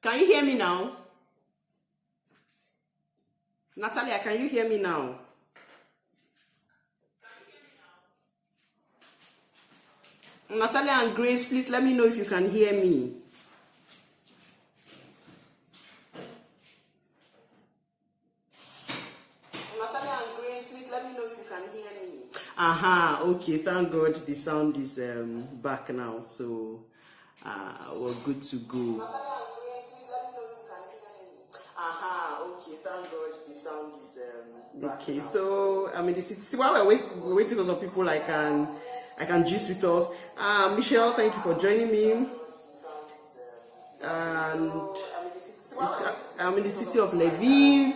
Can you hear me now? Natalia, can you hear me now? Natalia and Grace, please let me know if you can hear me. Natalia and Grace, please let me know if you can hear me. Aha, okay, thank God the sound is back now, so we're good to go. Natalia and Grace, please let me know if you can hear me. Aha, okay, thank God the sound is back okay, now. So I'm in the city. See, while we're waiting for some people, I can gist with us. Michelle, thank you for joining me. And I'm in the city of Lviv,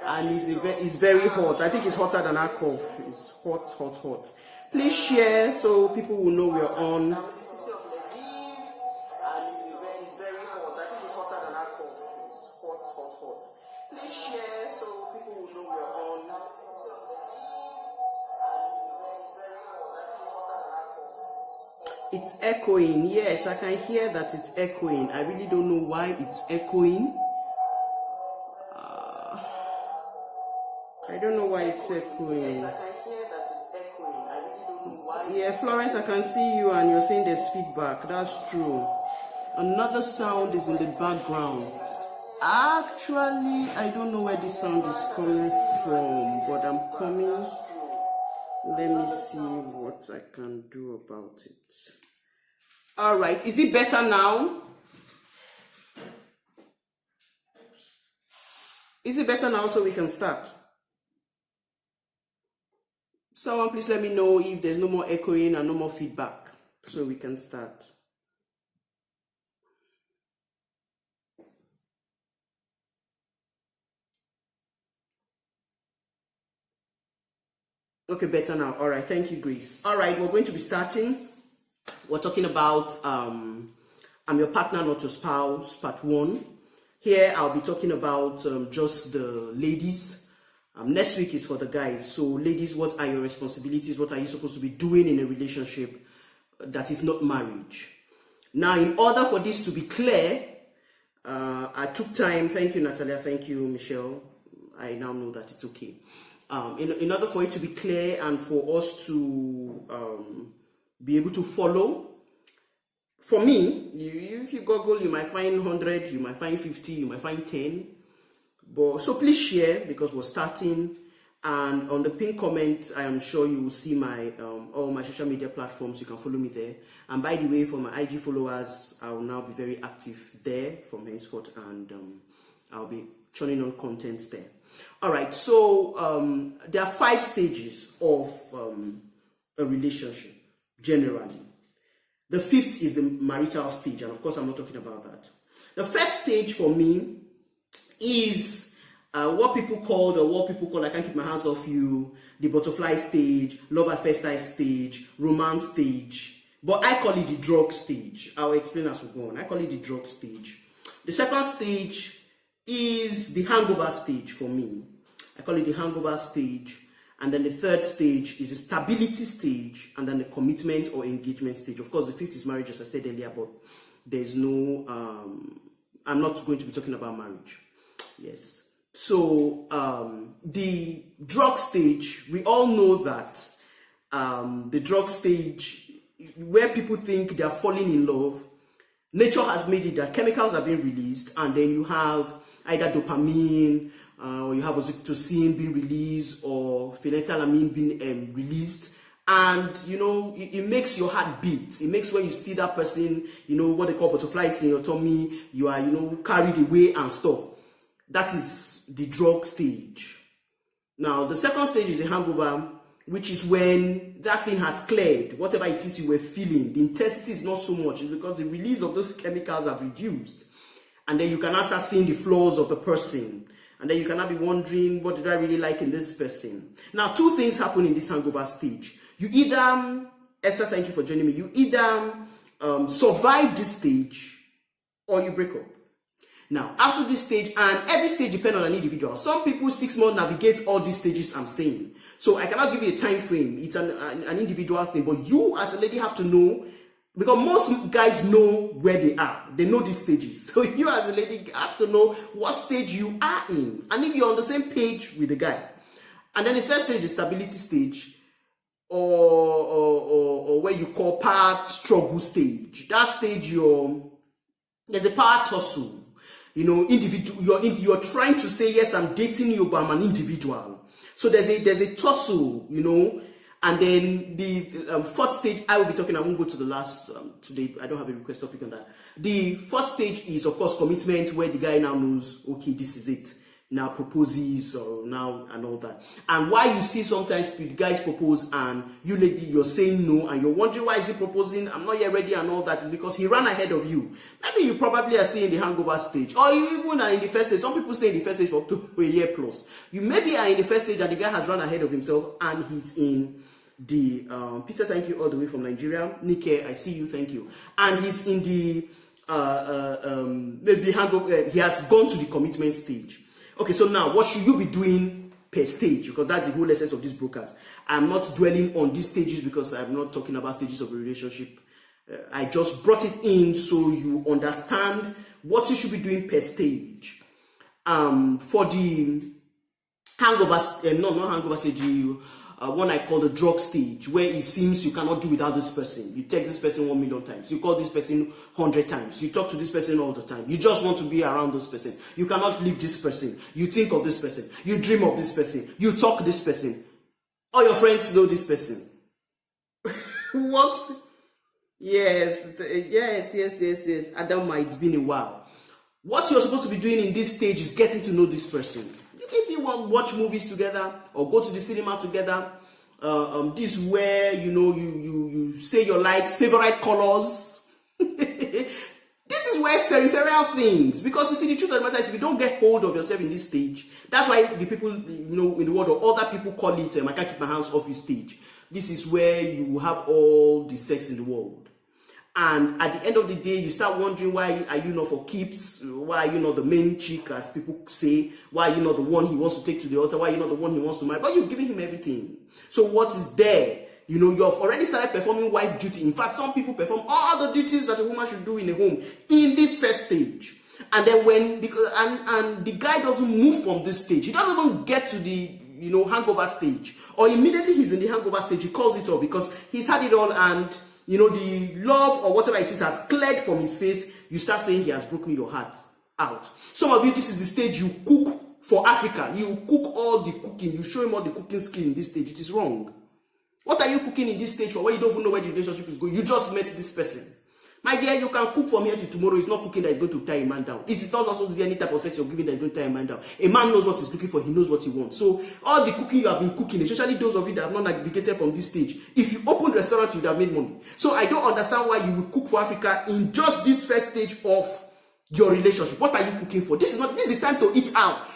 and it's very hot. I think it's hotter than Kharkov. It's hot. Please share so people will know we're on. Please share so people will know we're on. It's echoing. Yes, I can hear that it's echoing. I really don't know why it's echoing. I don't know why it's echoing. Yes, I can hear that it's echoing. I really don't know why. Yeah, Florence, I can see you and you're saying there's feedback. That's true. Another sound is in the background. Actually, I don't know where this sound is coming from, but I'm coming. Let me see what I can do about it. All right, is it better now? Is it better now so we can start? Someone please let me know if there's no more echoing and no more feedback so we can start. Okay, better now. All right, thank you, Grace. All right, we're going to be starting. We're talking about I'm your partner, not your spouse, part 1. Here, I'll be talking about just the ladies. Next week is for the guys. So, ladies, what are your responsibilities? What are you supposed to be doing in a relationship that is not marriage? Now, in order for this to be clear, I took time. Thank you, Natalia. Thank you, Michelle. I now know that it's okay. In order for it to be clear and for us to be able to follow, for me, if you Google, you might find 100, you might find 50, you might find 10. But so please share because we're starting. And on the pinned comment, I am sure you will see my all my social media platforms. You can follow me there. And by the way, for my IG followers, I will now be very active there from henceforth, and I'll be churning on contents there. All right, so there are 5 stages of a relationship, generally. The 5th is the marital stage, and of course, I'm not talking about that. The first stage for me is what people call, I can't keep my hands off you, the butterfly stage, love at first sight stage, romance stage, but I call it the drug stage. I'll explain as we go on. I call it the drug stage. The second stage is the hangover stage for me. I call it the hangover stage. And then the third stage is the stability stage, and then the commitment or engagement stage. Of course, the 5th is marriage, as I said earlier, but there's no, I'm not going to be talking about marriage. Yes. So, the drug stage, we all know that the drug stage, where people think they're falling in love, nature has made it that chemicals are being released, and then you have either dopamine, or you have oxytocin being released, or phenylethylamine being released, and you know it makes your heart beat. It makes when you see that person, you know what they call butterflies in your tummy. You are carried away and stuff. That is the drug stage. Now the second stage is the hangover, which is when that thing has cleared. Whatever it is you were feeling, the intensity is not so much. It's because the release of those chemicals have reduced, and then you can now start seeing the flaws of the person. And then you cannot be wondering, what did I really like in this person? Now, 2 things happen in this hangover stage. You either, Esther, thank you for joining me, you either survive this stage or you break up. Now, after this stage, and every stage depends on an individual. Some people 6 months navigate all these stages I'm saying. So I cannot give you a time frame. It's an individual thing. But you as a lady have to know Because most guys know where they are. They know these stages. So you as a lady have to know what stage you are in. And if you're on the same page with the guy. And then the first stage is stability stage. Or what you call power struggle stage. That stage there's a power tussle. You know, individual. You're trying to say, yes, I'm dating you, but I'm an individual. So there's a tussle, you know. And then the fourth stage, I will be talking. I won't go to the last today. I don't have a request topic on that. The fourth stage is, of course, commitment, where the guy now knows, okay, this is it. Now proposes or now and all that. And why you see sometimes the guys propose and you lady, you're saying no and you're wondering why is he proposing, I'm not yet ready and all that, is because he ran ahead of you. Maybe you probably are still in the hangover stage, or you even are in the first stage. Some people stay in the first stage for a year plus. You maybe are in the first stage and the guy has run ahead of himself and he's in the Peter, thank you all the way from Nigeria. Nike, I see you, thank you. And he's in the maybe hangover. He has gone to the commitment stage. Okay, so now what should you be doing per stage? Because that's the whole essence of this broadcast. I'm not dwelling on these stages because I'm not talking about stages of a relationship. I just brought it in so you understand what you should be doing per stage. For the hangover, not hangover stage, one I call the drug stage, where it seems you cannot do without this person. You text this person 1 million times. You call this person 100 times. You talk to this person all the time. You just want to be around this person. You cannot leave this person. You think of this person. You dream of this person. You talk this person. All your friends know this person. What? Yes. Adama, it's been a while. What you're supposed to be doing in this stage is getting to know this person. If you want to watch movies together or go to the cinema together, this is where you say your likes, favorite colors. This is where peripheral things, because you see, the truth of the matter is, if you don't get hold of yourself in this stage, that's why the people in the world or other people call it I can't keep my hands off you stage. This is where you have all the sex in the world. And at the end of the day, you start wondering, why are you not for keeps? Why are you not the main chick, as people say? Why are you not the one he wants to take to the altar? Why are you not the one he wants to marry? But you've given him everything. So what is there? You have already started performing wife duty. In fact, some people perform all the duties that a woman should do in a home in this first stage. And then and the guy doesn't move from this stage. He doesn't even get to the hangover stage. Or immediately he's in the hangover stage, he calls it off because he's had it all, and the love or whatever it is has cleared from his face. You start saying he has broken your heart out. Some of you, this is the stage you cook for Africa. You cook all the cooking. You show him all the cooking skill in this stage. It is wrong. What are you cooking in this stage for, where you don't even know where the relationship is going? You just met this person. My dear, you can cook from here to tomorrow. It's not cooking that is going to tie a man down. It is not also any type of sex you're giving that is going to tie a man down. A man knows what he's looking for. He knows what he wants. So all the cooking you have been cooking, especially those of you that have not navigated from this stage, if you open the restaurant, you would have made money. So I don't understand why you will cook for Africa in just this first stage of your relationship. What are you cooking for? This is the time to eat out.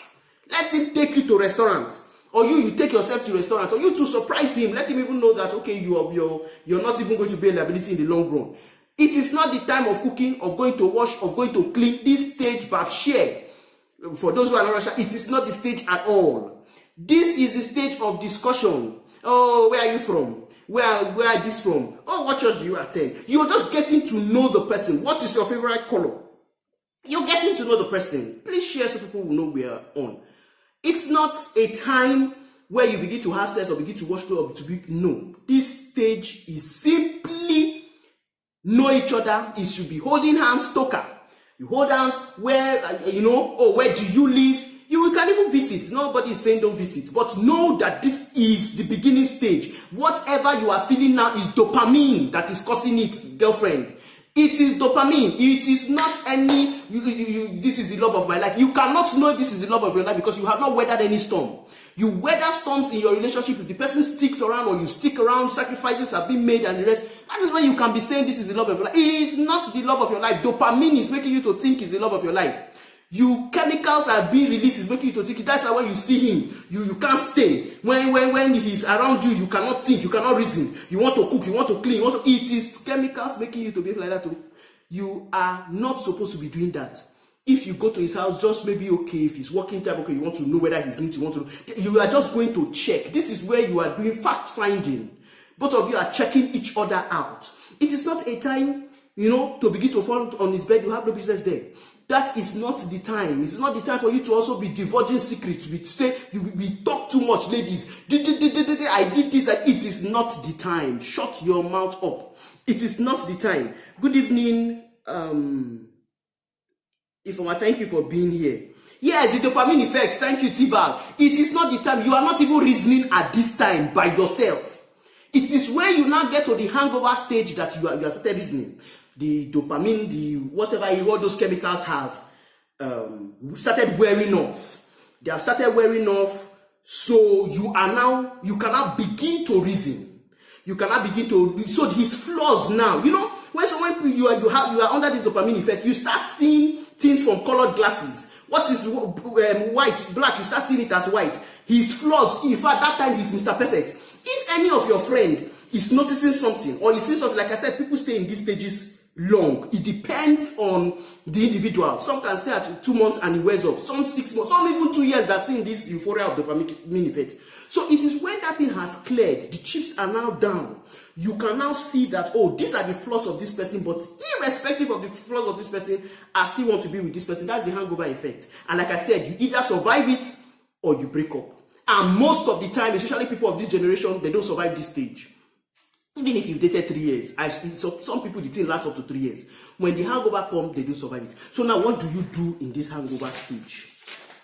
Let him take you to a restaurant. Or you take yourself to a restaurant, or you to surprise him. Let him even know that, okay, you're not even going to be a liability in the long run. It is not the time of cooking, of going to wash, of going to clean. This stage, but share. For those who are not Russian, it is not the stage at all. This is the stage of discussion. Oh, where are you from? Where is this from? Oh, what church do you attend? You're just getting to know the person. What is your favorite color? You're getting to know the person. Please share so people will know we are on. It's not a time where you begin to have sex or begin to watch clothes. No. This stage is simply know each other. It should be holding hands, talker. You hold hands, where, where do you live? You can even visit. Nobody is saying don't visit. But know that this is the beginning stage. Whatever you are feeling now is dopamine that is causing it, girlfriend. It is dopamine. It is not any, this is the love of my life. You cannot know this is the love of your life because you have not weathered any storm. You weather storms in your relationship. If the person sticks around or you stick around, sacrifices have been made and the rest. That is when you can be saying this is the love of your life. It is not the love of your life. Dopamine is making you to think it's the love of your life. Chemicals are being released, is making you to think. That's why when you see him, you can't stay. When he's around you, you cannot think, you cannot reason. You want to cook, you want to clean, it is chemicals making you to behave like that too. You are not supposed to be doing that. If you go to his house, just maybe okay, if he's working time, okay, you want to know whether he's neat, you are just going to check. This is where you are doing fact finding. Both of you are checking each other out. It is not a time, to begin to fall on his bed. You have no business there. That is not the time. It's not the time for you to also be divulging secrets. We talk too much, ladies. I did this, and it is not the time. Shut your mouth up. It is not the time. Good evening, Ifoma. Thank you for being here. Yes, the dopamine effect. Thank you, Tibal. It is not the time. You are not even reasoning at this time by yourself. It is when you now get to the hangover stage that you are started reasoning. The dopamine, the whatever all those chemicals have started wearing off. They have started wearing off. So you cannot begin to reason. You cannot begin to. So his flaws now. When you are under this dopamine effect, you start seeing things from colored glasses. What is white, black, you start seeing it as white. His flaws, in fact, that time he's Mr. Perfect. If any of your friend is noticing something, or you see something, like I said, people stay in these stages long. It depends on the individual. Some can stay at 2 months and it wears off. Some 6 months, some even 2 years that stay in this euphoria of dopamine effect. So it is when that thing has cleared, the chips are now down. You can now see that, oh, these are the flaws of this person, but irrespective of the flaws of this person, I still want to be with this person. That's the hangover effect. And like I said, you either survive it or you break up. And most of the time, especially people of this generation, they don't survive this stage. Even if you've dated 3 years, some people, the thing lasts up to 3 years. When the hangover comes, they don't survive it. So now, what do you do in this hangover stage?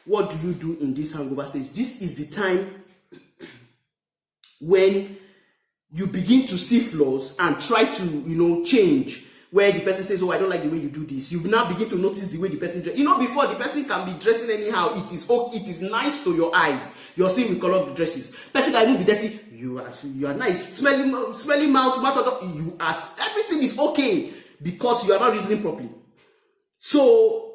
What do you do in this hangover stage? This is the time when you begin to see flaws and try to, change. Where the person says, oh, I don't like the way you do this. You now begin to notice the way the person dresses. Before the person can be dressing anyhow, it is nice to your eyes. You're seeing with colored dresses. Person can even be dirty. You are nice. Smelling mouth, everything is okay because you are not reasoning properly. So,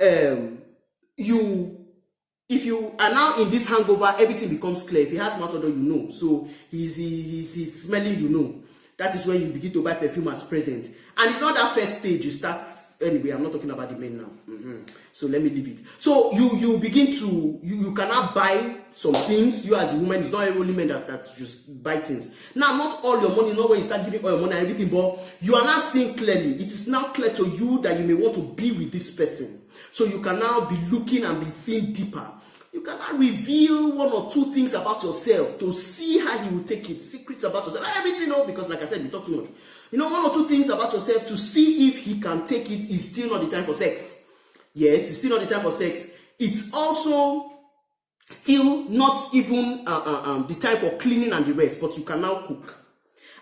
if you are now in this hangover, everything becomes clear. If he has mouth odor, So he's smelling, That is when you begin to buy perfume as present. And it's not that first stage you start. Anyway, I'm not talking about the men now. So let me leave it. So you begin to, you cannot buy some things. You as a woman, it's not only men that just buy things. Now, not all your money, not when you start giving all your money and everything, but you are now seeing clearly. It is now clear to you that you may want to be with this person. So you can now be looking and be seeing deeper. You cannot reveal 1 or 2 things about yourself to see how he will take it. Secrets about yourself. Not everything, because like I said, we talk too much. 1 or 2 things about yourself to see if he can take it is still not the time for sex. Yes, it's still not the time for sex. It's also still not even the time for cleaning and the rest, but you can now cook.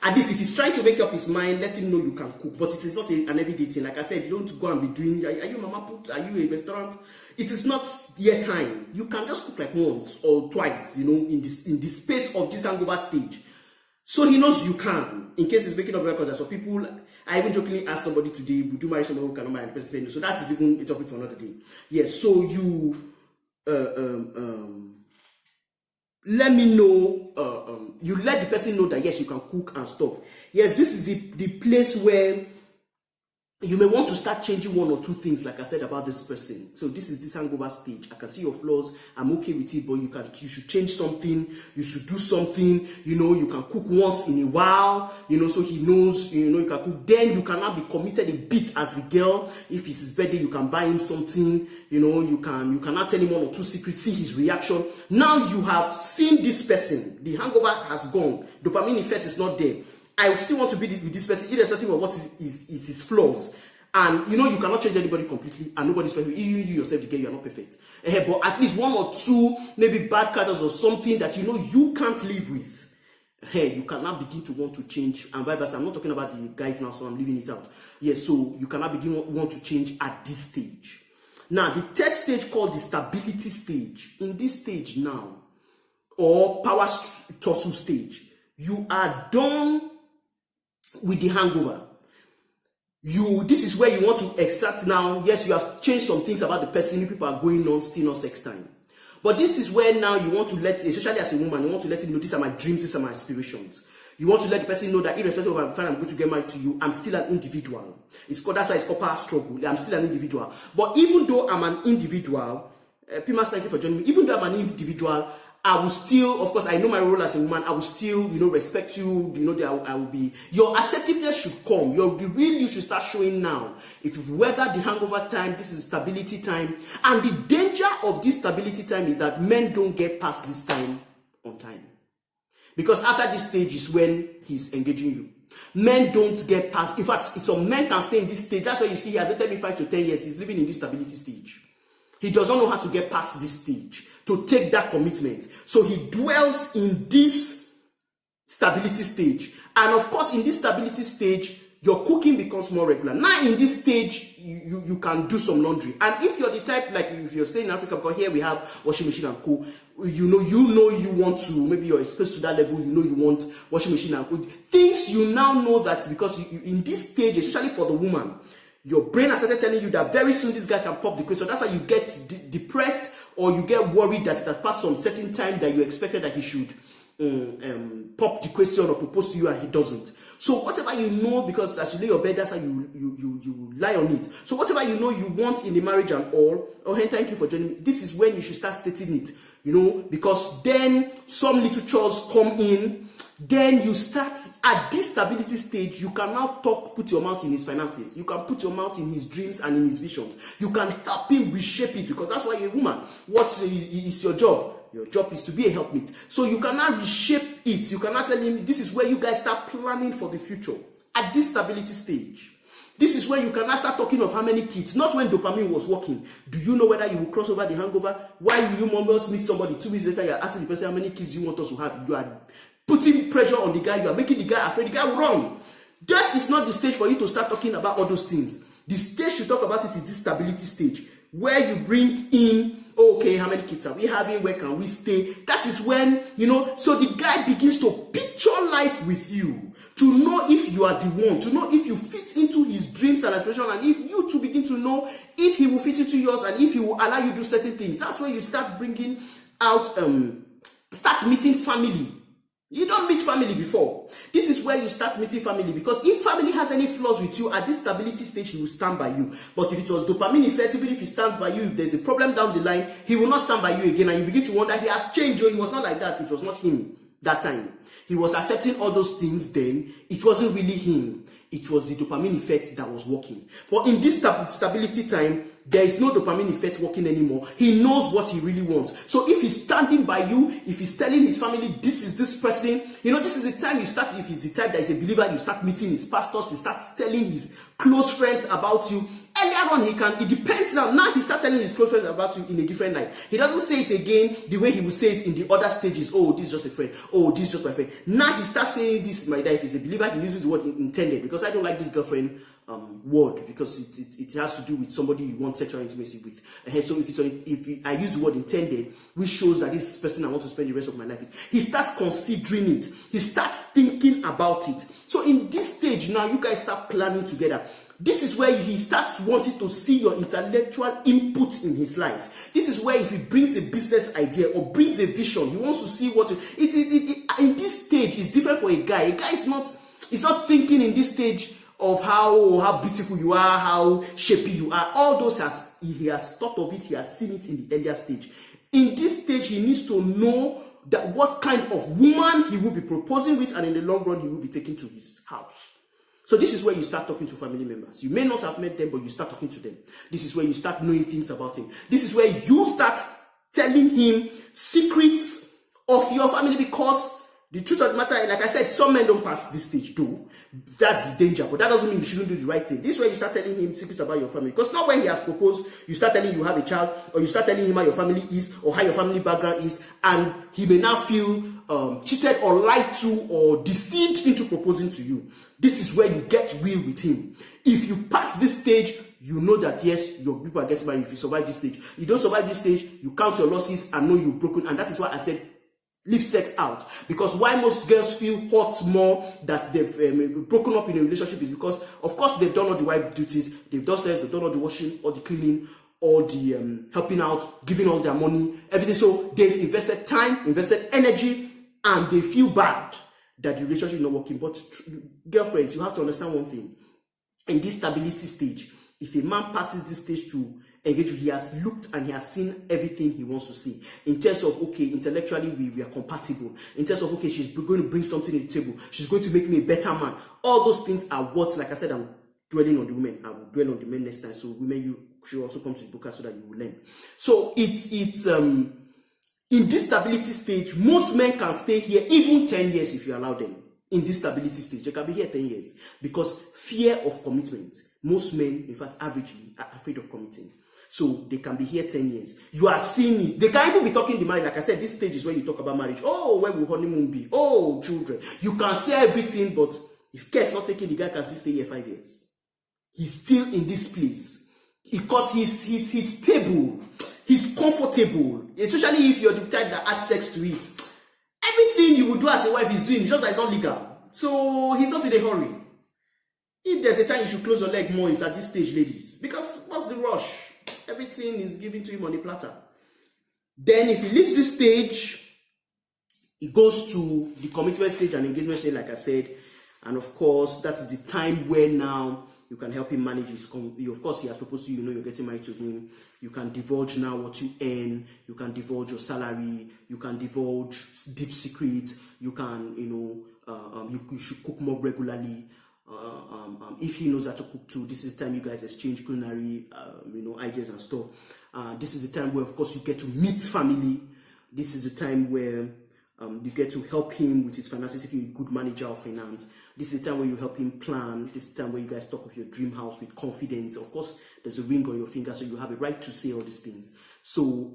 At least if he's trying to make up his mind, let him know you can cook. But it is not an everyday thing. Like I said, you don't go and be doing, are you mama put? Are you a restaurant? It is not your time. You can just cook like once or twice, in the space of this hangover stage. So he knows you can. In case he's making up records, so people, I even jokingly asked somebody today, would you marry somebody who cannot marry? And the person said no. So that is even a topic for another day. Yes, so you, let me know, you let the person know that yes, you can cook and stuff. Yes, this is the place where you may want to start changing 1 or 2 things, like I said about this person. So this is this hangover stage. I can see your flaws. I'm okay with it, but you should change something. You should do something. You can cook once in a while. So he knows. You can cook. Then you cannot be committed a bit as the girl. If it's his birthday, you can buy him something. You cannot tell him 1 or 2 secrets. See his reaction. Now you have seen this person. The hangover has gone. Dopamine effect is not there. I still want to be with this person, irrespective of what is his flaws. And you cannot change anybody completely, and nobody's perfect. You yourself, the girl, you are not perfect. But at least 1 or 2, maybe bad characters or something that you can't live with. You cannot begin to want to change, and vice versa. I'm not talking about the guys now, so I'm leaving it out. Yes, so you cannot begin want to change at this stage. Now, the 3rd stage called the stability stage. In this stage now, or power tussle stage, you are done with the hangover. This is where you want to exert now. Yes, you have changed some things about the person. People are going on, still not sex time. But this is where now you want to let, especially as a woman, you want to let him know these are my dreams, these are my aspirations. You want to let the person know that irrespective of if I'm going to get married to you, I'm still an individual. That's why it's called power struggle. I'm still an individual. But even though I'm an individual, Pimas, thank you for joining me. Even though I'm an individual, I will still, of course, I know my role as a woman, I will still, respect you, that I will be, your assertiveness should come, the real you should start showing now. If you've weathered the hangover time, this is stability time, and the danger of this stability time is that men don't get past this time on time. Because after this stage is when he's engaging you. Men don't get past, in fact, some men can stay in this stage, that's why you see he has dated me 5 to 10 years, he's living in this stability stage. He does not know how to get past this stage, to take that commitment. So he dwells in this stability stage. And of course, in this stability stage, your cooking becomes more regular. Now in this stage, you can do some laundry. And if you're the type, like if you're staying in Africa, because here we have washing machine and co, you want to, maybe you're exposed to that level, you want washing machine and co. Things you now know that because in this stage, especially for the woman, your brain has started telling you that very soon this guy can pop the question. That's why you get depressed or you get worried that it has passed some certain time that you expected that he should pop the question or propose to you and he doesn't. So whatever you know, because as you lay your bed, that's how you lie on it. So whatever you know you want in the marriage and all, thank you for joining me. This is when you should start stating it, because then some little chores come in. Then you start at this stability stage. You can now put your mouth in his finances. You can put your mouth in his dreams and in his visions. You can help him reshape it, because that's why you're a woman. What is your job? Your job is to be a helpmate. So you cannot reshape it. You cannot tell him, this is where you guys start planning for the future. At this stability stage. This is where you cannot start talking of how many kids. Not when dopamine was working. Do you know whether you will cross over the hangover? Why will you almost meet somebody 2 weeks later, you're asking the person how many kids you want us to have? You are putting pressure on the guy. You are making the guy afraid. The guy will run. That is not the stage for you to start talking about all those things. The stage you talk about it is this stability stage, where you bring in, okay, how many kids are we having? Where can we stay? That is when, so the guy begins to picture life with you, to know if you are the one, to know if you fit into his dreams and aspirations, and if you two begin to know if he will fit into yours and if he will allow you to do certain things. That's when you start bringing out, start meeting family. You don't meet family before. This is where you start meeting family, because if family has any flaws with you at this stability stage, he will stand by you. But if it was dopamine effect, even if he stands by you, if there's a problem down the line, he will not stand by you again, and you begin to wonder, he has changed, or he was not like that. It was not him that time. He was accepting all those things then. It wasn't really him. It was the dopamine effect that was working. But in this stability time, there is no dopamine effect working anymore. He knows what he really wants. So if he's standing by you, if he's telling his family, this is this person, this is the time you start, if he's the type that is a believer, you start meeting his pastors, he starts telling his close friends about you. Earlier on, it depends now. Now he starts telling his close friends about you in a different light. He doesn't say it again the way he would say it in the other stages. Oh, this is just a friend. Oh, this is just my friend. Now he starts saying, this is my dad. If he's a believer, he uses the word intended, because I don't like this girlfriend word, because it has to do with somebody you want sexual intimacy with. And so if I use the word intended, which shows that this person I want to spend the rest of my life with, he starts considering it. He starts thinking about it. So in this stage now, you guys start planning together. This is where he starts wanting to see your intellectual input in his life. This is where if he brings a business idea or brings a vision, he wants to see what in this stage is different for a guy. A guy is not thinking in this stage of how beautiful you are, how shapy you are. All those he has thought of it, he has seen it in the earlier stage. In this stage, he needs to know that what kind of woman he will be proposing with, and in the long run, he will be taken to his house. So this is where you start talking to family members. You may not have met them, but you start talking to them. This is where you start knowing things about him. This is where you start telling him secrets of your family, because the truth of the matter, like I said, some men don't pass this stage too. That's the danger, but that doesn't mean you shouldn't do the right thing. This is where you start telling him secrets about your family. Because now when he has proposed, you start telling him you have a child, or you start telling him how your family is, or how your family background is, and he may now feel cheated or lied to or deceived into proposing to you. This is where you get real with him. If you pass this stage, you know that yes, your people are getting married. If you survive this stage, you don't survive this stage, you count your losses and know you've broken. And that is why I said, leave sex out. Because why most girls feel hurt more that they've broken up in a relationship is because, of course, they've done all the wife duties, they've done sex, they've done all the washing, all the cleaning, all the helping out, giving all their money, everything. So they've invested time, invested energy, and they feel bad that the relationship is not working. But girlfriends, you have to understand one thing. In this stability stage, if a man passes this stage to engage with, he has looked and he has seen everything he wants to see. In terms of, okay, intellectually we are compatible. In terms of, okay, she's going to bring something to the table. She's going to make me a better man. All those things are what, like I said, I'm dwelling on the women. I will dwell on the men next time. So women, you should also come to the book so that you will learn. So it's in this stability stage, most men can stay here even 10 years if you allow them. In this stability stage, they can be here 10 years because fear of commitment. Most men, in fact, averagely, are afraid of committing. So they can be here 10 years. You are seeing it. They can even be talking the marriage. Like I said, this stage is where you talk about marriage. Oh, where will honeymoon be? Oh, children. You can say everything, but if care is not taken, the guy can still stay here 5 years. He's still in this place because he's stable. He's comfortable. Especially if you're the type that adds sex to it. Everything you would do as a wife is doing, it's just that it's not legal. So he's not in a hurry. If there's a time you should close your leg more, it's at this stage, ladies. Because what's the rush? Everything is given to him on a platter. Then if he leaves this stage, he goes to the commitment stage and engagement stage, like I said. And of course, that is the time where now you can help him manage his... Of course, he has proposed to you, you're getting married to him. You can divulge now what you earn. You can divulge your salary. You can divulge deep secrets. You can, you should cook more regularly. If he knows how to cook too, this is the time you guys exchange culinary, ideas and stuff. This is the time where, of course, you get to meet family. This is the time where you get to help him with his finances if you're a good manager of finance. This is the time where you help him plan. This is the time where you guys talk of your dream house with confidence. Of course, there's a ring on your finger, so you have a right to say all these things. So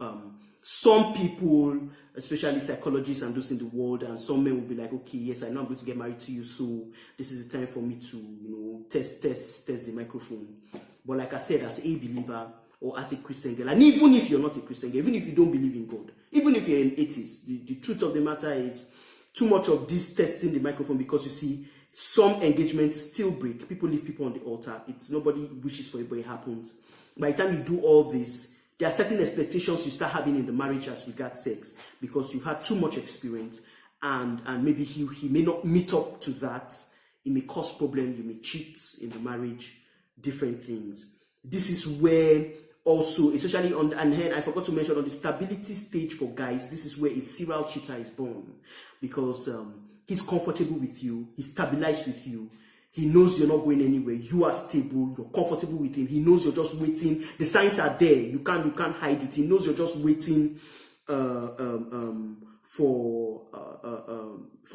some people, especially psychologists and those in the world, and some men will be like, okay, yes, I know I'm going to get married to you, so this is the time for me to, test the microphone. But like I said, as a believer or as a Christian girl, and even if you're not a Christian girl, even if you don't believe in God, even if you're an atheist, the truth of the matter is too much of this testing the microphone, because you see, some engagements still break. People leave people on the altar. It's nobody wishes for it, but it happens. By the time you do all this, there are certain expectations you start having in the marriage as regards sex, because you've had too much experience, and maybe he may not meet up to that. It may cause problems. You may cheat in the marriage, different things. This is where also, especially and I forgot to mention, on the stability stage for guys, this is where a serial cheater is born, because he's comfortable with you, he's stabilized with you. He knows you're not going anywhere. You are stable. You're comfortable with him. He knows you're just waiting. The signs are there. You can't hide it. He knows you're just waiting for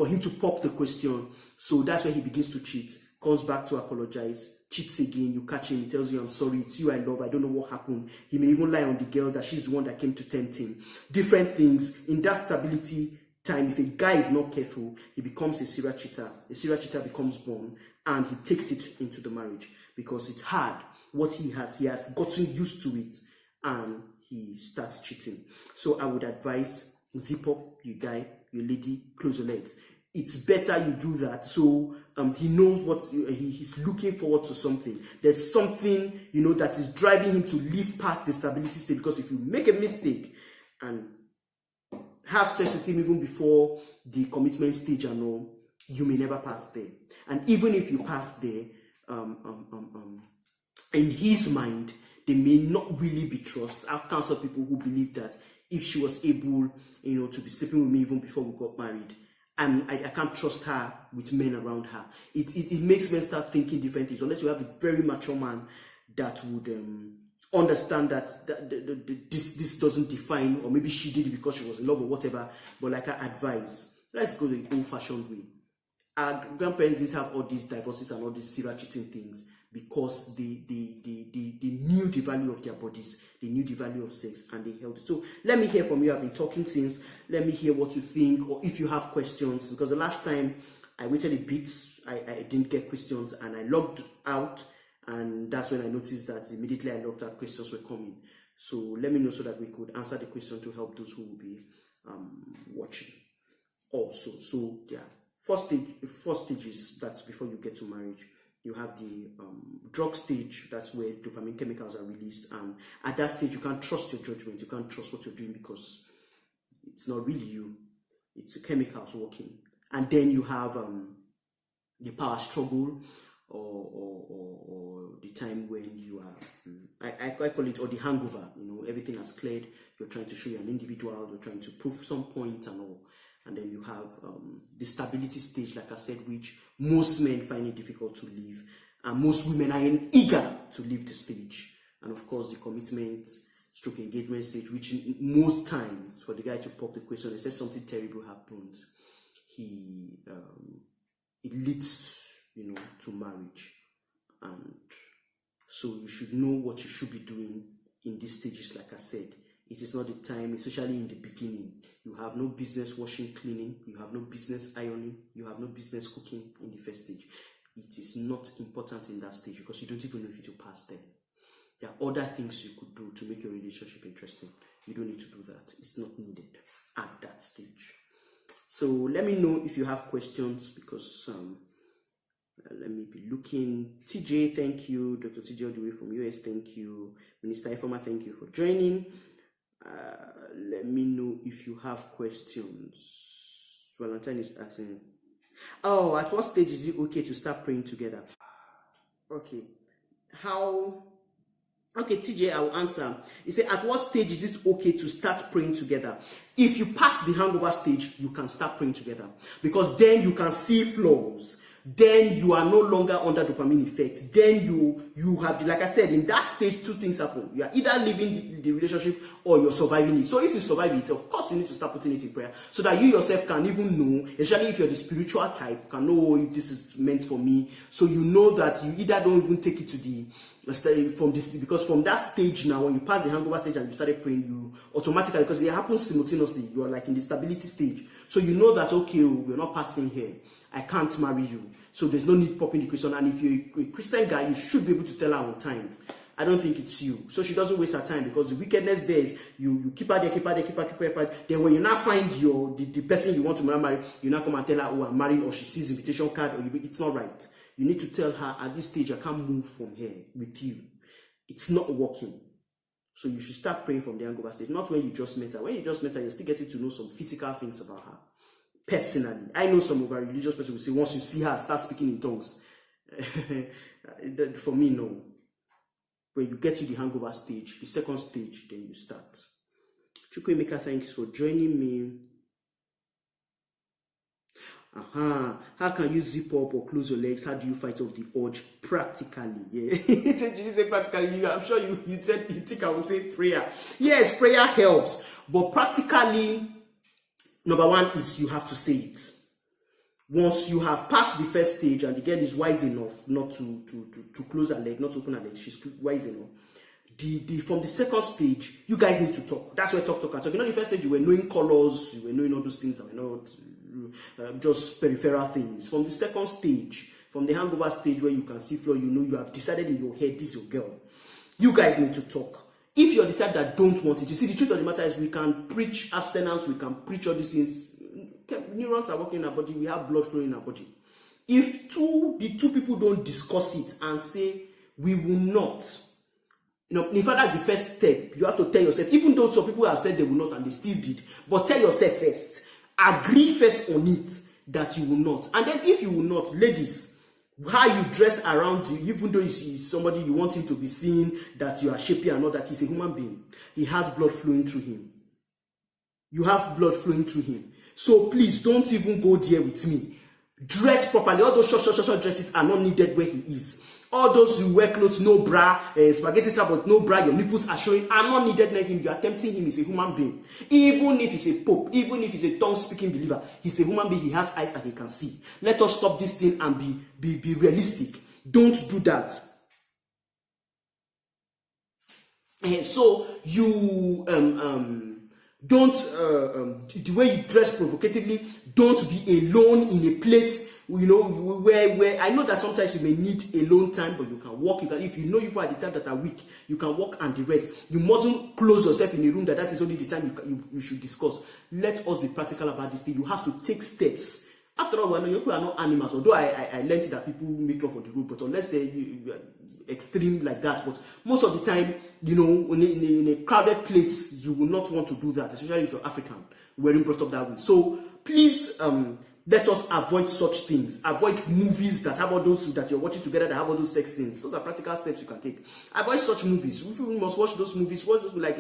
him to pop the question. So that's where he begins to cheat. Comes back to apologize. Cheats again. You catch him. He tells you, "I'm sorry. It's you I love. I don't know what happened." He may even lie on the girl that she's the one that came to tempt him. Different things in that stability time. If a guy is not careful, he becomes a serial cheater. A serial cheater becomes born. And he takes it into the marriage because it's hard. What he has gotten used to it, and he starts cheating. So I would advise, zip up, you guy, you lady, close your legs. It's better you do that, so he knows what he's looking forward to. Something. There's something that is driving him to live past the stability stage. Because if you make a mistake and have sex with him even before the commitment stage and all, you may never pass there. And even if you pass there, in his mind, they may not really be trust. I've counseled people who believe that if she was able, to be sleeping with me even before we got married, and I can't trust her with men around her. It makes men start thinking different things. Unless you have a very mature man that would understand that this doesn't define, or maybe she did it because she was in love or whatever. But like I advise, let's go the old-fashioned way. Our grandparents didn't have all these divorces and all these serial cheating things because they knew the value of their bodies, they knew the value of sex, and they held it. So let me hear from you. I've been talking since. Let me hear what you think, or if you have questions, because the last time I waited a bit, I didn't get questions, and I logged out, and that's when I noticed that immediately I logged out, questions were coming. So let me know so that we could answer the question to help those who will be watching also. So yeah. First stage is that before you get to marriage, you have the drug stage. That's where dopamine chemicals are released, and at that stage you can't trust your judgment, you can't trust what you're doing, because it's not really you, it's the chemicals working. And then you have the power struggle. or the time when you are, I call it, or the hangover, everything has cleared, you're trying to show you're an individual, you're trying to prove some point and all. And then you have the stability stage, like I said, which most men find it difficult to leave. And most women are eager to leave the stage. And of course, the commitment stroke engagement stage, which most times for the guy to pop the question, except something terrible happens, it leads, to marriage. And so you should know what you should be doing in these stages, like I said. It is not the time, especially in the beginning. You have no business washing, cleaning. You have no business ironing. You have no business cooking in the first stage. It is not important in that stage because you don't even know if you pass there. There are other things you could do to make your relationship interesting. You don't need to do that. It's not needed at that stage. So let me know if you have questions because let me be looking. TJ, thank you. Dr. TJ all the way from US, thank you. Minister Ifoma, thank you for joining. Let me know if you have questions. Valentine is asking, oh, at what stage is it okay to start praying together? Okay. Okay, TJ, I will answer. He said, at what stage is it okay to start praying together? If you pass the hangover stage, you can start praying together. Because then you can see flaws. Then you are no longer under dopamine effect. Then you have, like I said, in that stage, two things happen. You are either leaving the relationship or you're surviving it. So if you survive it, of course you need to start putting it in prayer so that you yourself can even know, especially if you're the spiritual type, can know if this is meant for me. So you know that you either don't even take it to the from this, because from that stage now, when you pass the hangover stage and you started praying, you automatically, because it happens simultaneously, you are like in the stability stage. So you know that, okay, we're not passing here. I can't marry you. So there's no need popping the question. And if you're a Christian guy, you should be able to tell her on time. I don't think it's you. So she doesn't waste her time, because the wickedness there is you keep her there. Then when you now find the person you want to marry, you now come and tell her, oh, I'm marrying, or she sees invitation card, or it's not right. You need to tell her, at this stage, I can't move from here with you. It's not working. So you should start praying from the hangover stage, not when you just met her. When you just met her, you're still getting to know some physical things about her. Personally, I know some of our religious people will say, once you see her, start speaking in tongues. For me, no. When you get to the hangover stage, the second stage, then you start. Chukwemeka, thank you for joining me. How can you zip up or close your legs? How do you fight off the urge? Practically, yeah. Did you say practically? I'm sure you said you think I would say prayer. Yes, prayer helps, but practically, number one is you have to say it. Once you have passed the first stage and the girl is wise enough not to close her leg, not to open her leg, she's wise enough. From the second stage, you guys need to talk. That's where talk and talk. The first stage you were knowing colors, you were knowing all those things that were not just peripheral things. From the second stage, from the hangover stage where you can see flow, you have decided in your head, this is your girl. You guys need to talk. If you're the type that don't want it, you see, the truth of the matter is we can preach abstinence, we can preach all these things. Neurons are working in our body, we have blood flowing in our body. If the two people don't discuss it and say, we will not, in fact, that's the first step. You have to tell yourself, even though some people have said they will not and they still did, but tell yourself first, agree first on it that you will not. And then if you will not, ladies, how you dress around you, even though he's somebody you want him to be seen, that you are shapy and all that, he's a human being. He has blood flowing through him. You have blood flowing through him. So please don't even go there with me. Dress properly. All those short dresses are not needed where he is. All those who wear clothes, no bra, spaghetti strap, but no bra, your nipples are showing, are not needed near him. You are tempting him. He's a human being. Even if he's a pope, even if he's a tongue-speaking believer, he's a human being. He has eyes and he can see. Let us stop this thing and be realistic. Don't do that. So you don't the way you dress provocatively. Don't be alone in a place. Where I know that sometimes you may need alone time, but you can walk. If you know you are the type that are weak, you can walk and the rest. You mustn't close yourself in a room that is only the time you should discuss. Let us be practical about this thing. You have to take steps. After all, people are not animals. Although I learned that people make love on the road, but unless you are extreme like that. But most of the time, in a crowded place, you will not want to do that, especially if you're African, wearing brought up that way. So please, Let us avoid such things. Avoid movies that have all those that you're watching together that have all those sex scenes. Those are practical steps you can take. Avoid such movies. If you must watch those movies, watch those, like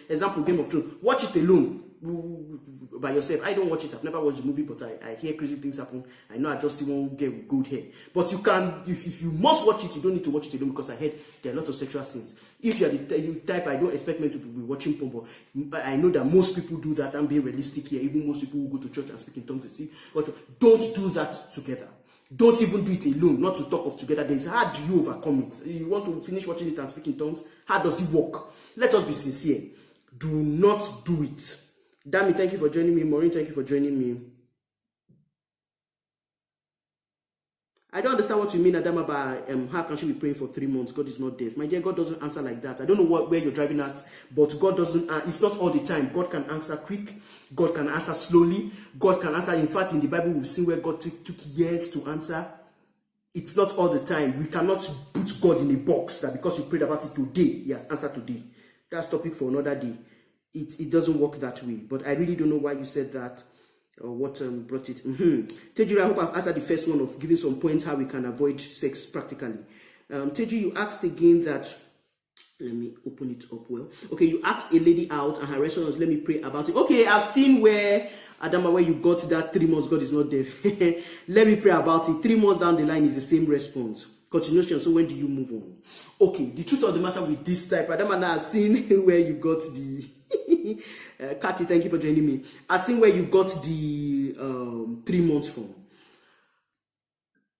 example, Game of Thrones. Watch it alone by yourself. I don't watch it. I've never watched the movie, but I hear crazy things happen. I know I just see one girl with good hair. But you can, if you must watch it, you don't need to watch it alone, because I heard there are a lot of sexual scenes. If you're the type, I don't expect men to be watching porn, but I know that most people do that. I'm being realistic here. Even most people who go to church and speak in tongues, you see. But don't do that together. Don't even do it alone, not to talk of together. How do you overcome it? You want to finish watching it and speak in tongues? How does it work? Let us be sincere. Do not do it. Dami, thank you for joining me. Maureen, thank you for joining me. I don't understand what you mean, Adama, by how can she be praying for 3 months? God is not deaf. My dear, God doesn't answer like that. I don't know where you're driving at, but God doesn't, it's not all the time. God can answer quick. God can answer slowly. God can answer. In fact, in the Bible, we've seen where God took years to answer. It's not all the time. We cannot put God in a box that because you prayed about it today, He has answered today. That's topic for another day. It doesn't work that way. But I really don't know why you said that. Or what brought it. Teju, I hope I've answered the first one of giving some points how we can avoid sex practically. Teju, you asked again that, let me open it up well. Okay, you asked a lady out and her response was, let me pray about it. Okay, I've seen where, Adama, where you got that 3 months, God is not deaf. Let me pray about it. 3 months down the line is the same response. Continuation, so when do you move on? Okay, the truth of the matter with this type, Adama, now I've seen where you got the... Kathy, thank you for joining me. I've seen where you got the 3 months from.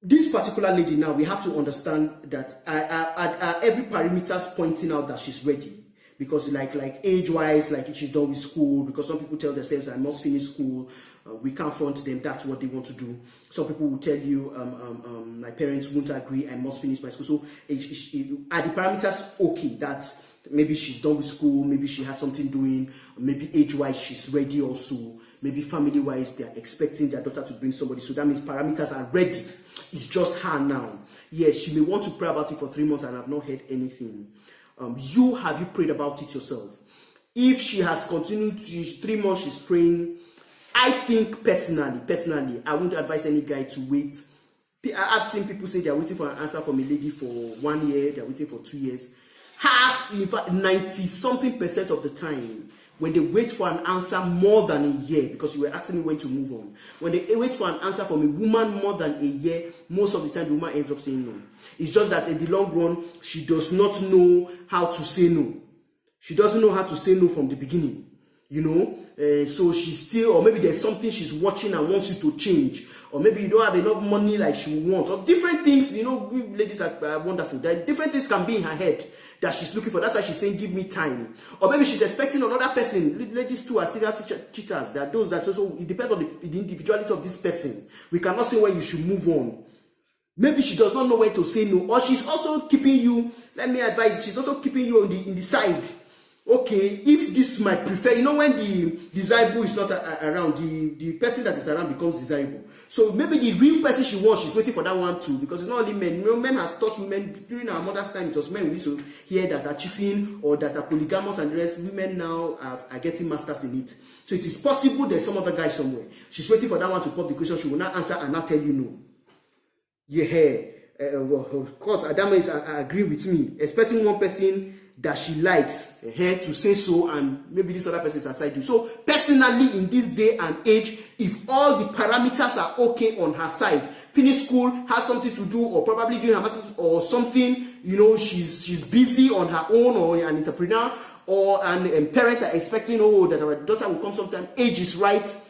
This particular lady now, we have to understand that every parameter is pointing out that she's ready. Because like age-wise, like if she's done with school, because some people tell themselves, I must finish school. We can't front them, that's what they want to do. Some people will tell you, my parents won't agree, I must finish my school. So are the parameters okay? That's maybe she's done with school, maybe she has something doing, maybe age-wise she's ready also, maybe family-wise they're expecting their daughter to bring somebody, so that means parameters are ready. It's just her now. Yes, she may want to pray about it for 3 months and I've not heard anything. Have you prayed about it yourself? If she has continued, 3 months she's praying, I think personally, I wouldn't advise any guy to wait. I've seen people say they're waiting for an answer from a lady for 1 year, they're waiting for 2 years. In fact, 90-something% of the time, when they wait for an answer more than a year, because you were asking me when to move on, when they wait for an answer from a woman more than a year, most of the time the woman ends up saying no. It's just that in the long run, she does not know how to say no. She doesn't know how to say no from the beginning, you know. So she's still, or maybe there's something she's watching and wants you to change, or maybe you don't have enough money like she wants, or different things. You know, we ladies are wonderful. There are different things can be in her head that she's looking for. That's why she's saying, give me time. Or maybe she's expecting another person. Ladies too are serial cheaters. There are those that also, it depends on the individuality of this person. We cannot say when you should move on. Maybe she does not know when to say no, or she's also keeping you, let me advise, she's also keeping you in the side. Okay, if this might prefer, you know, when the desirable is not around, the person that is around becomes desirable. So maybe the real person she wants, she's waiting for that one too, because it's not only men. You know, men have taught women, during our mother's time, it was men we used to hear that are cheating or that are polygamous and the rest. Women now are getting masters in it. So it is possible there's some other guy somewhere. She's waiting for that one to pop the question, she will not answer and not tell you no. Yeah, of course, Adama I agree with me. Expecting one person that she likes to say so, and maybe this other person is aside you. So personally, in this day and age, if all the parameters are okay on her side, finish school, has something to do, or probably doing her masters or something, you know, she's busy on her own, or an entrepreneur, or and parents are expecting, oh, that our daughter will come sometime, age is right.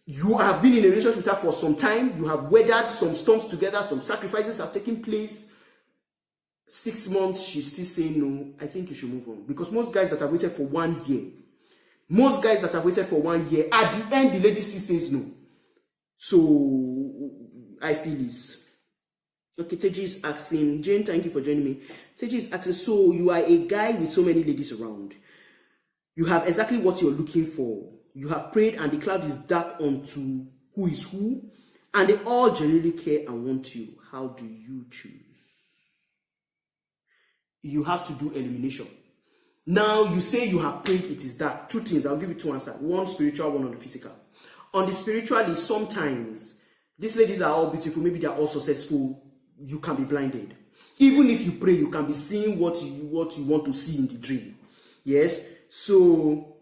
You have been in a relationship with her for some time, you have weathered some storms together, some sacrifices have taken place. 6 months, she's still saying no. I think you should move on. Because most guys that have waited for 1 year, at the end, the lady still says no. So, I feel this. Okay, Teji is asking, Jane, thank you for joining me. Teji is asking, so you are a guy with so many ladies around. You have exactly what you're looking for. You have prayed and the cloud is dark onto who is who. And they all genuinely care and want you. How do you choose? You have to do elimination. Now, you say you have prayed, it is dark. Two things, I'll give you two answers. One spiritual, one on the physical. On the spiritually, sometimes these ladies are all beautiful, maybe they are all successful, you can be blinded. Even if you pray, you can be seeing what you want to see in the dream. Yes, so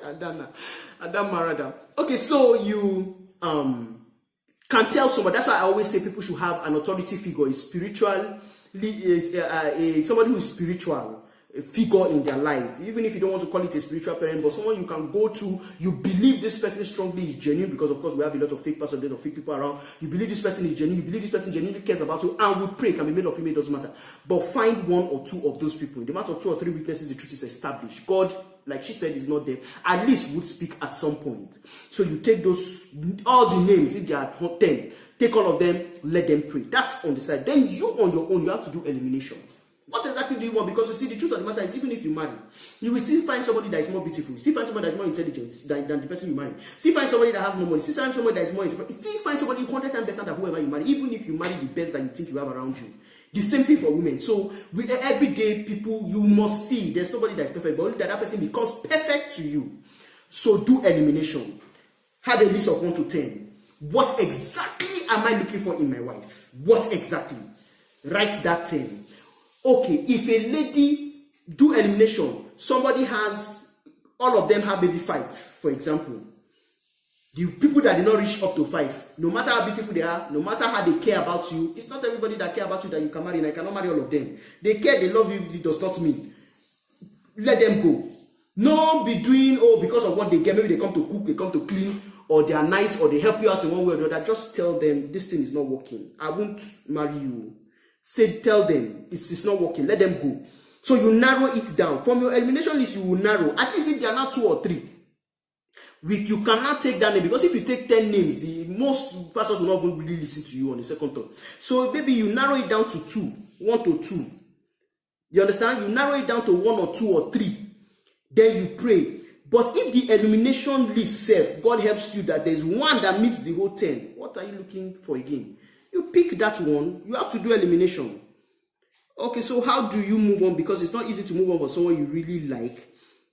Adam Marada. Okay, so you can tell somebody. That's why I always say people should have an authority figure, a spiritual, somebody who is spiritual, a figure in their life. Even if you don't want to call it a spiritual parent, but someone you can go to, you believe this person strongly is genuine, because of course we have a lot of fake pastors, a lot of fake people around. You believe this person is genuine, you believe this person genuinely cares about you, and would pray. Can be male or female, doesn't matter. But find one or two of those people. In the matter of 2 or 3 witnesses, the truth is established. God, like she said, is not there. At least would speak at some point. So you take those, all the names, if there are 10, take all of them, let them pray. That's on the side. Then you on your own, you have to do elimination. What exactly do you want? Because you see, the truth of the matter is, even if you marry, you will still find somebody that is more beautiful, still find somebody that is more intelligent than the person you marry, still find somebody that has more money, still find somebody that is more intelligent, still find somebody 100 times better than whoever you marry, even if you marry the best that you think you have around you. The same thing for women. So with everyday people, you must see there's nobody that's perfect, but only that person becomes perfect to you. So do elimination. Have a list of 1 to 10. What exactly am I looking for in my wife? What exactly? Write that 10. Okay, if a lady, do elimination, somebody has, all of them have maybe 5, for example. The people that did not reach up to 5, no matter how beautiful they are, no matter how they care about you, it's not everybody that care about you that you can marry, and I cannot marry all of them. They care, they love you, it does not mean. Let them go. No be doing, oh, because of what they get, maybe they come to cook, they come to clean, or they are nice, or they help you out in one way or the other. Just tell them, this thing is not working. I won't marry you. Tell them it's not working. Let them go. So you narrow it down. From your elimination list, you will narrow. At least if there are not 2 or 3, you cannot take that name, because if you take 10 names, the most pastors will not really listen to you on the second thought. So maybe you narrow it down to 2, 1 to 2. You understand? You narrow it down to 1 or 2 or 3. Then you pray. But if the elimination list self, God helps you that there's one that meets the whole 10, what are you looking for again? You pick that one, you have to do elimination. Okay, so how do you move on? Because it's not easy to move on for someone you really like.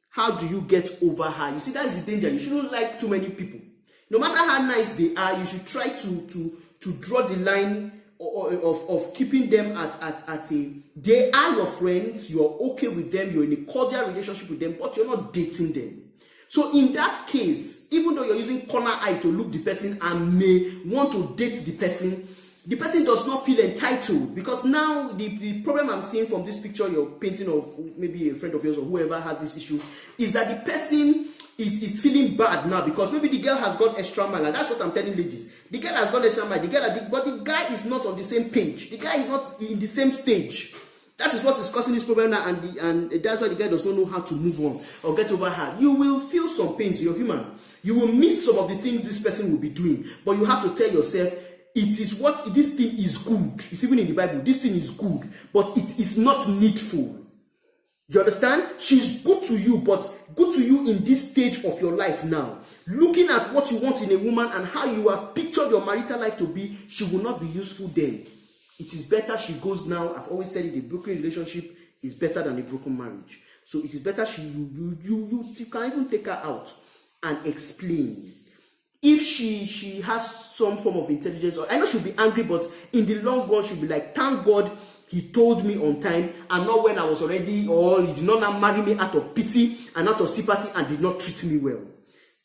How do you get over her? You see, that's the danger. You shouldn't like too many people. No matter how nice they are, you should try to draw the line of keeping them at a, they are your friends, you're okay with them, you're in a cordial relationship with them, but you're not dating them. So in that case, even though you're using corner eye to look the person and may want to date the person does not feel entitled, because now the problem I'm seeing from this picture you're painting of maybe a friend of yours or whoever has this issue is that the person is feeling bad now, because maybe the girl has gone extra mile, and that's what I'm telling ladies. The girl has gone extra mile, but the guy is not on the same page. The guy is not in the same stage. That is what is causing this problem now, and that's why the guy does not know how to move on or get over her. You will feel some pains. You're human. You will miss some of the things this person will be doing, but you have to tell yourself, it is what this thing is good. It's even in the Bible. This thing is good, but it is not needful. You understand? She's good to you, but good to you in this stage of your life now. Looking at what you want in a woman and how you have pictured your marital life to be, she will not be useful then. It is better she goes now. I've always said it, a broken relationship is better than a broken marriage. So it is better you can even take her out and explain. If she has some form of intelligence, or I know she'll be angry, but in the long run she'll be like, thank God he told me on time, and not when I was already, or he did not now marry me out of pity and out of sympathy and did not treat me well.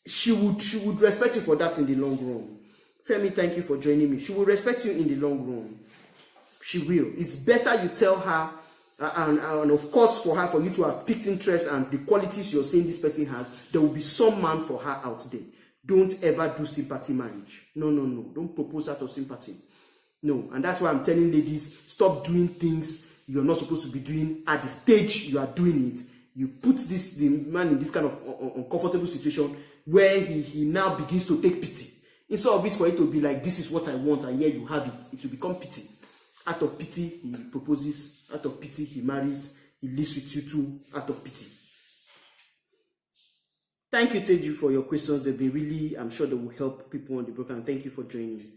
She would respect you for that in the long run. Femi, thank you for joining me. She will respect you in the long run. She will. It's better you tell her, and of course for you to have picked interest and the qualities you're saying this person has, there will be some man for her out there. Don't ever do sympathy marriage. No. Don't propose out of sympathy. No. And that's why I'm telling ladies, stop doing things you're not supposed to be doing at the stage you are doing it. You put the man in this kind of uncomfortable situation where he now begins to take pity. Instead of it for it to be like, this is what I want, and here you have it, it will become pity. Out of pity, he proposes. Out of pity, he marries. He lives with you too, out of pity. Thank you, Teju, for your questions. They'll be really, I'm sure they will help people on the program. Thank you for joining.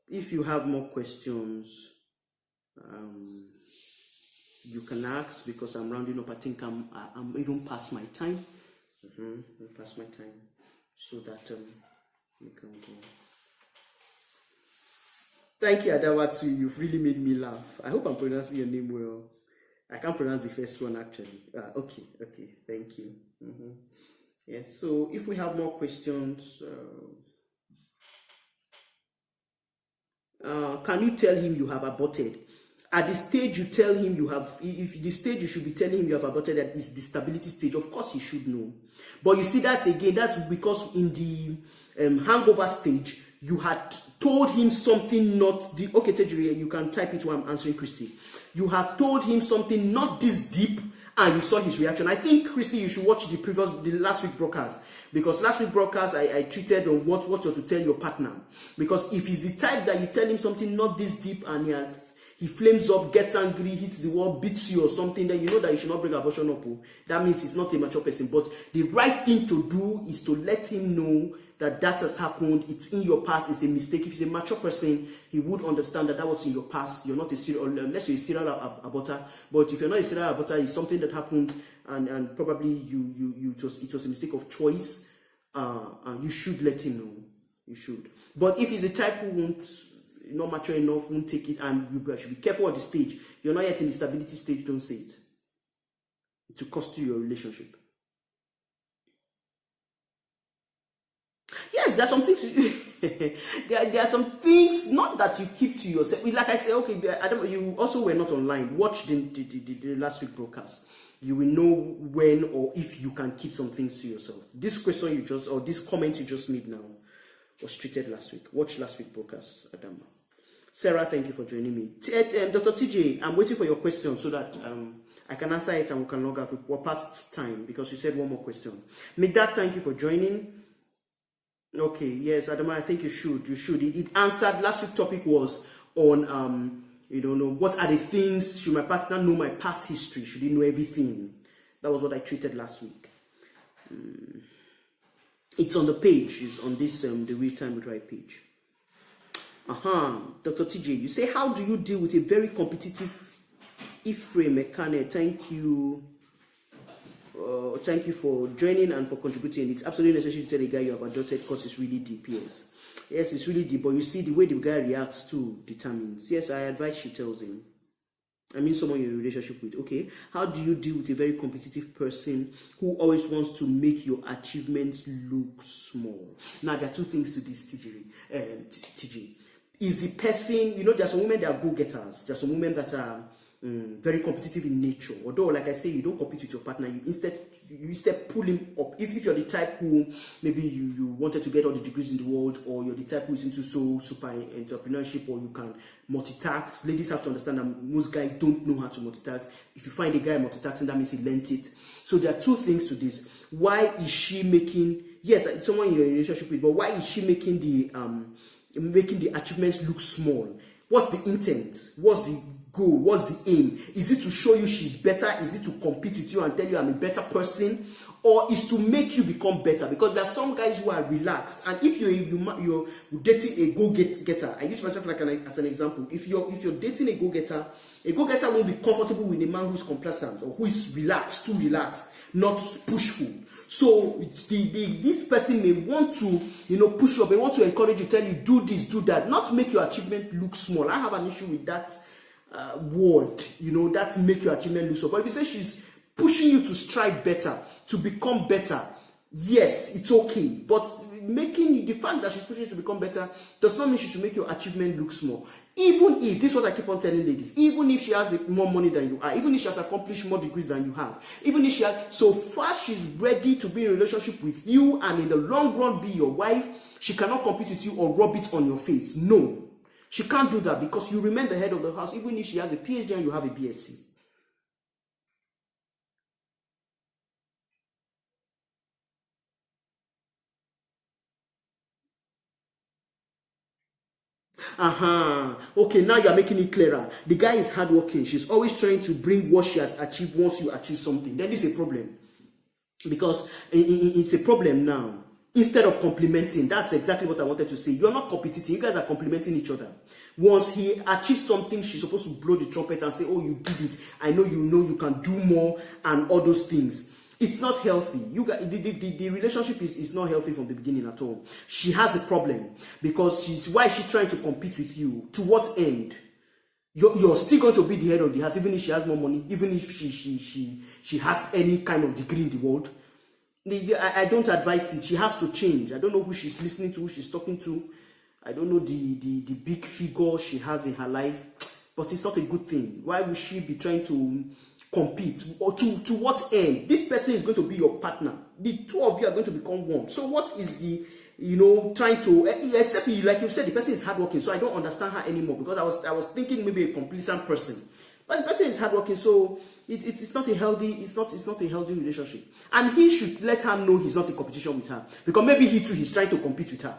If you have more questions, you can ask, because I'm rounding up. I think I'm even past my time. I'm past my time, so that you can go. Thank you, Adawatu. You've really made me laugh. I hope I'm pronouncing your name well. I can't pronounce the first one actually. Okay. Thank you. Yes. So if we have more questions, can you tell him you have aborted? At the stage you tell him you have, if the stage you should be telling him you have aborted, that is the stability stage. Of course he should know. But you see, that again, that's because in the hangover stage, you had told him something not the, okay, Tejiri, you can type it while I'm answering Christy. You have told him something not this deep, and you saw his reaction. I think, Christy, you should watch the last week broadcast, because last week broadcast I treated on what you're to tell your partner. Because if he's the type that you tell him something not this deep and he flames up, gets angry, hits the wall, beats you or something, then you know that you should not bring abortion up. That means he's not a mature person. But the right thing to do is to let him know that has happened, it's in your past, it's a mistake. If he's a mature person, he would understand that was in your past. You're not a serial, unless you're a serial aborter. But if you're not a serial aborter, it's something that happened, and probably it was a mistake of choice. You should let him know. You should. But if he's a type who won't, not mature enough, won't take it, and you should be careful at the stage. You're not yet in the stability stage, don't say it. It will cost you your relationship. Yes, there are some things. there are some things not that you keep to yourself. Like I said, okay, you also were not online. Watch the last week broadcast. You will know when or if you can keep some things to yourself. This question or this comment you just made now was treated last week. Watch last week broadcast, Adama. Sarah, thank you for joining me. Dr. TJ, I'm waiting for your question so that I can answer it and we can log out. We're past time because you said one more question. Middat, thank you for joining. Okay, yes, Adama, I think you should. It answered. Last week's topic was on, what are the things, should my partner know my past history? Should he know everything? That was what I treated last week. It's on the page. It's on this, the Real Time with Right page. Dr. TJ, you say, how do you deal with a very competitive Ephraim Mekane? Thank you. Thank you for joining and for contributing. It's absolutely necessary to tell a guy you have adopted because it's really deep. Yes, it's really deep. But you see, the way the guy reacts to determines. Yes, I advise she tells him. I mean, someone you're in a relationship with. Okay, how do you deal with a very competitive person who always wants to make your achievements look small? Now, there are two things to this, TJ. Is the person, there are some women that are go-getters. There are some women that are very competitive in nature. Although, like I say, you don't compete with your partner. You instead pull him up. If you're the type who maybe you wanted to get all the degrees in the world, or you're the type who is into super entrepreneurship, or you can multitask. Ladies have to understand that most guys don't know how to multitask. If you find a guy multitasking, that means he learnt it. So there are two things to this. Why is she making? Yes, it's someone you're in a relationship with, but why is she making the achievements look small? What's the intent? What's the goal? What's the aim? Is it to show you she's better? Is it to compete with you and tell you I'm a better person? Or is to make you become better? Because there are some guys who are relaxed, and if you're dating a go-getter, I use myself as an example. If you're dating a go-getter won't be comfortable with a man who's complacent or who is relaxed, too relaxed, not pushful. So this person may want to, push you up, may want to encourage you, tell you, do this, do that, not make your achievement look small. I have an issue with that word, that make your achievement look small. But if you say she's pushing you to strive better, to become better, yes, it's okay. But the fact that she's pushing you to become better does not mean she should make your achievement look small. Even if, this is what I keep on telling ladies, even if she has more money than you are, even if she has accomplished more degrees than you have, even if so far she's ready to be in a relationship with you and in the long run be your wife, she cannot compete with you or rub it on your face. No, she can't do that, because you remain the head of the house, even if she has a PhD and you have a BSc. Okay, now you're making it clearer. The guy is hardworking. She's always trying to bring what she has achieved once you achieve something. Then it's a problem. Because it's a problem now. instead of complimenting. That's exactly what I wanted to say. You're not competing. You guys are complimenting each other. Once he achieves something, she's supposed to blow the trumpet and say, oh, you did it. I know you can do more and all those things. It's not healthy. You guys, the relationship is not healthy from the beginning at all. She has a problem because why is she trying to compete with you? To what end? You're still going to be the head of the house, even if she has more money, even if she has any kind of degree in the world. I don't advise it. She has to change. I don't know who she's listening to, who she's talking to. I don't know the big figure she has in her life, but it's not a good thing. Why would she be trying to compete? Or to what end? This person is going to be your partner. The two of you are going to become one. So what is the, trying to, except like you said, the person is hardworking, so I don't understand her anymore, because I was thinking maybe a complacent person. But the person is hardworking, so it's not a healthy relationship. And he should let her know he's not in competition with her, because maybe he too is trying to compete with her.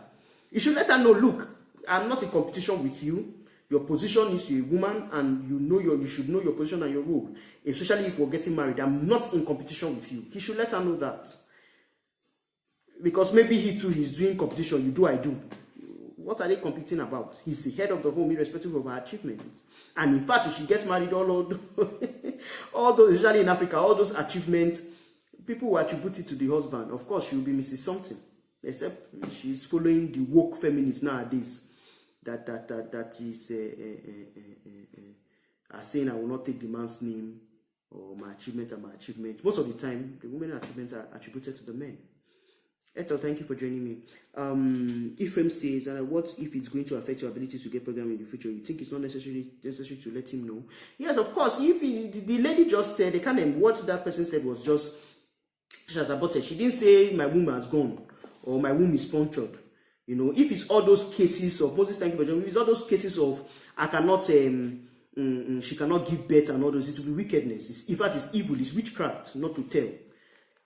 You should let her know, look, I'm not in competition with you. Your position is you're a woman, and you should know your position and your role. Especially if we're getting married, I'm not in competition with you. He should let her know that. Because maybe he too is doing competition. You do, I do. What are they competing about? He's the head of the home, irrespective of her achievements. And in fact, if she gets married, all those, especially in Africa, all those achievements, people will attribute it to the husband. Of course, she will be Mrs. Something. Except she's following the woke feminists nowadays that is are saying, I will not take the man's name, or my achievement and my achievement. Most of the time, the women's achievements are attributed to the men. Ethel, thank you for joining me. Ephraim says, what if it's going to affect your ability to get pregnant in the future? You think it's not necessary to let him know? Yes, of course. If the lady just said, what that person said was just, she has aborted. She didn't say my womb has gone, or my womb is punctured. If it's all those cases of, Moses, thank you for joining me, if it's all those cases of, I cannot, she cannot give birth and all those, it will be wickedness. In fact, it's evil, it's witchcraft, not to tell.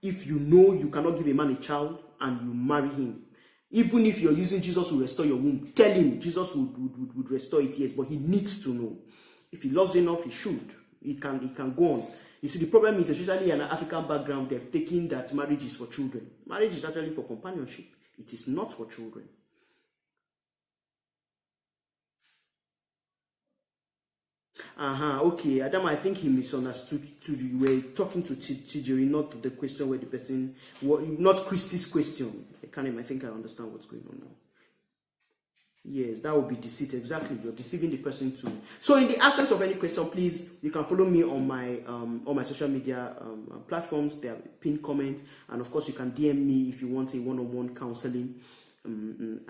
If you know you cannot give a man a child and you marry him, even if you're using Jesus to restore your womb, tell him Jesus would restore it, yes, but he needs to know. If he loves enough, he should. He can go on. You see, the problem is, especially in an African background, they've taken that marriage is for children. Marriage is actually for companionship. It is not for children. Okay, Adam, I think he misunderstood. You were talking to Tijeri, not the question where the person, not Christy's question. I think I understand what's going on now. Yes, that would be deceit. Exactly, you're deceiving the person too. So, in the absence of any question, please, you can follow me on my social media platforms. There are pinned comment, and of course, you can DM me if you want a one-on-one counseling, and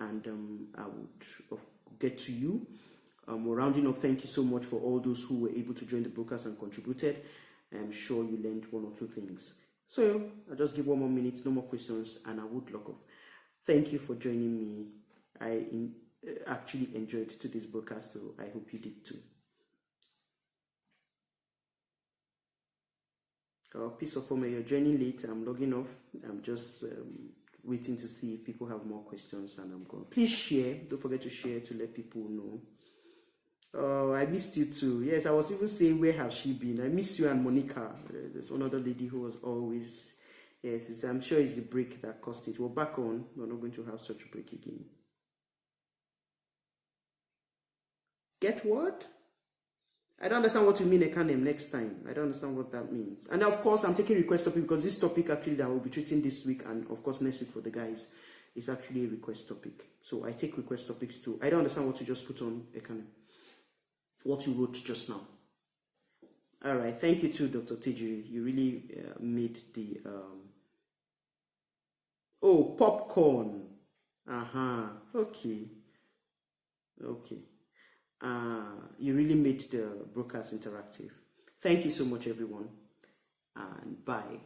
I would get to you. We're rounding up. Thank you so much for all those who were able to join the broadcast and contributed. I'm sure you learned one or two things. So I'll just give 1 more minute, no more questions, and I would log off. Thank you for joining me. I actually enjoyed today's broadcast, so I hope you did too. Piece of form, you're joining late. I'm logging off. I'm just waiting to see if people have more questions, and I'm going. Please share. Don't forget to share to let people know. Oh, I missed you too. Yes, I was even saying, where have she been? I miss you and Monica. There's one other lady who was always, yes, I'm sure it's the break that caused it. We're back on. We're not going to have such a break again. Get what? I don't understand what you mean, Ekanem, next time. I don't understand what that means. And of course, I'm taking request topic because this topic actually that I will be treating this week and of course next week for the guys is actually a request topic. So I take request topics too. I don't understand what you just put on, Ekanem. What you wrote just now. All right, thank you too, Dr. Tijiri. You really made the popcorn. Okay. You really made the broadcast interactive. Thank you so much, everyone, and bye.